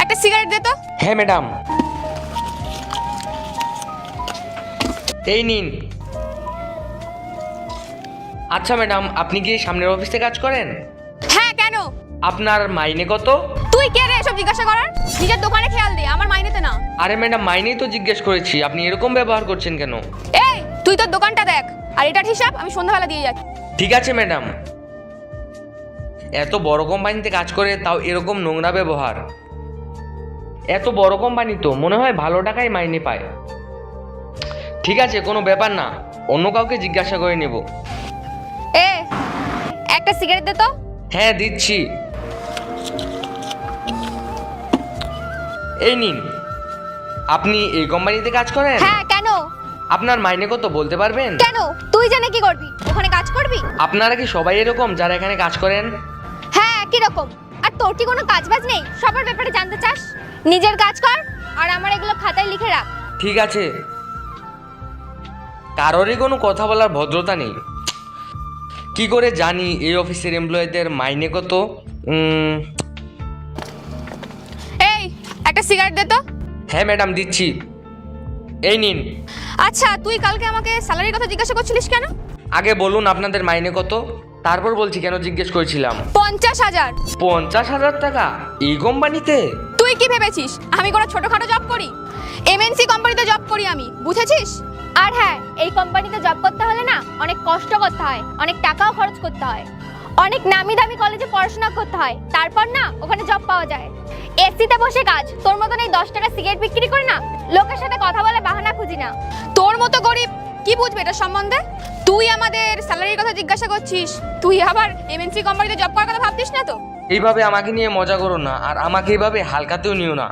একটা সিগারেট দে তো। হ্যাঁ ম্যাডাম, এই নিন। আচ্ছা ম্যাডাম, আপনি কি সামনের অফিসে কাজ করেন? হ্যাঁ, কেন? আপনার মাইনে কত? তুই কে রে এসব জিজ্ঞাসা করার? নিজের দোকানে খেয়াল দে, আমার মাইনেতে না। আরে ম্যাডাম, মাইনেই তো জিজ্ঞেস করেছি, আপনি এরকম ব্যবহার করছেন কেন? এই তুই তোর দোকানটা দেখ, আর এটার হিসাব আমি সন্ধ্যাবেলা দিয়ে যাচ্ছি। ঠিক আছে ম্যাডাম। এত বড় কোম্পানিতে কাজ করে তাও এরকম নোংরা ব্যবহার। এত বড় কোম্পানি তো মনে হয় ভালো টাকায় মাইনে পায়। ঠিক আছে, কোনো ব্যাপার না, অন্য কাউকে জিজ্ঞাসা করে নেব। এ একটা সিগারেট দে তো। হ্যাঁ দিচ্ছি, এই নিন। আপনি এই কোম্পানিতে কাজ করেন? হ্যাঁ, কেন? আপনার মাইনে কত বলতে পারবেন? কেন তুই জানে কি করবি? ওখানে কাজ করবি? আপনারা কি সবাই এরকম যারা এখানে কাজ করেন? হ্যাঁ, কি রকম? আর তোর কি কোনো কাজ বাজ নেই? সবার ব্যাপারে জানতে চাস? নিজের কাজ কর, আর আমার এগুলো খাতায় লিখে রাখ। ঠিক আছে, কারোরই কোনো কথা বলার ভদ্রতা নেই। কি করে জানি এই অফিসের এমপ্লয়ীদের মাইনে কত? এই একটা সিগারেট দে তো। হ্যাঁ ম্যাডাম, দিচ্ছি, এই নিন। আচ্ছা, তুই কালকে আমাকে স্যালারির কথা জিজ্ঞাসা করছিলিস কেন? আগে বলুন আপনাদের মাইনে কত, তারপর বলছি কেন জিজ্ঞেস করেছিলাম। 50,000। 50,000 টাকা এই কোম্পানিতে? তুই কি ভেবেছিস আমি কোনো ছোটখাটো জব করি? এমএনসি কোম্পানিতে জব করি আমি, বুঝেছিস? আর হ্যাঁ, এই কোম্পানিতে জব করতে হলে না অনেক কষ্ট করতে হয়, অনেক টাকাও খরচ করতে হয়, অনেক নামি দামি কলেজে পড়াশোনা করতে হয়, তারপর না ওখানে জব পাওয়া যায়। এসিতে বসে কাজ, তোর মতন এই 10 টাকা সিগারেট বিক্রি করে না লোকের সাথে কথা বলে বাহানা খুঁজি না। তোর মতো গরিব কি বুঝবে এটা সম্বন্ধে? তুই আমাদের স্যালারির কথা জিজ্ঞাসা করছিস, তুই আবার এমএনসি কোম্পানিতে জব করার কথা ভাবতিস না তো? এইভাবে আমাকে নিয়ে মজা করো না, আর আমাকে এইভাবে হালকাতেও নিও না।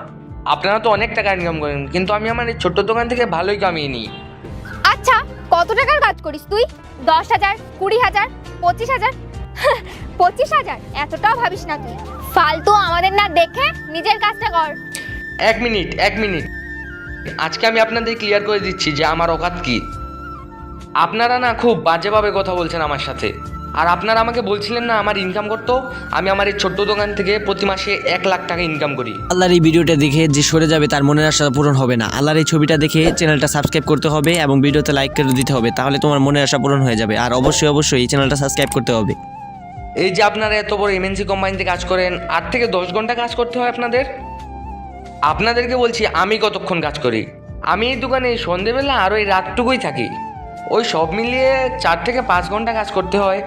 আপনারা তো অনেক টাকা ইনকাম করেন, কিন্তু আমি আমার এই ছোট্ট দোকান থেকে ভালোই কামিয়ে নিই। আচ্ছা, কত টাকার কাজ করিস তুই? 10,000, 20,000, 25,000? 25,000 এতটাও ভাবিস না তুই। ফালতু আমাদের না দেখে নিজের কাজটা কর। এক মিনিট, আজকে আমি আপনাদের ক্লিয়ার করে দিচ্ছি যে আমার অকাত কি। আপনারা না খুব বাজেভাবে কথা বলছেন আমার সাথে। আর আপনারা আমাকে বলছিলেন না আমার ইনকাম করতো, আমি আমার এই ছোট্ট দোকান থেকে প্রতি মাসে 1 লাখ টাকা ইনকাম করি। আল্লাহর এই ভিডিওটা দেখে যে সরে যাবে তার মনের আশা পূরণ হবে না। আল্লাহর এই ছবিটা দেখে চ্যানেলটা সাবস্ক্রাইব করতে হবে এবং ভিডিওতে লাইক করে দিতে হবে, তাহলে তোমার মনের আশা পূরণ হয়ে যাবে। আর অবশ্যই এই চ্যানেলটা সাবস্ক্রাইব করতে হবে। এই যে আপনারা এত বড় এমএনসি কোম্পানিতে কাজ করেন, 8 থেকে 10 ঘন্টা কাজ করতে হয় আপনাদেরকে বলছি আমি কতক্ষণ কাজ করি। আমি এই দোকানে সন্ধেবেলা আর ওই রাতটুকুই থাকি, ওই সব মিলিয়ে 4 থেকে 5 ঘন্টা কাজ করতে হয়।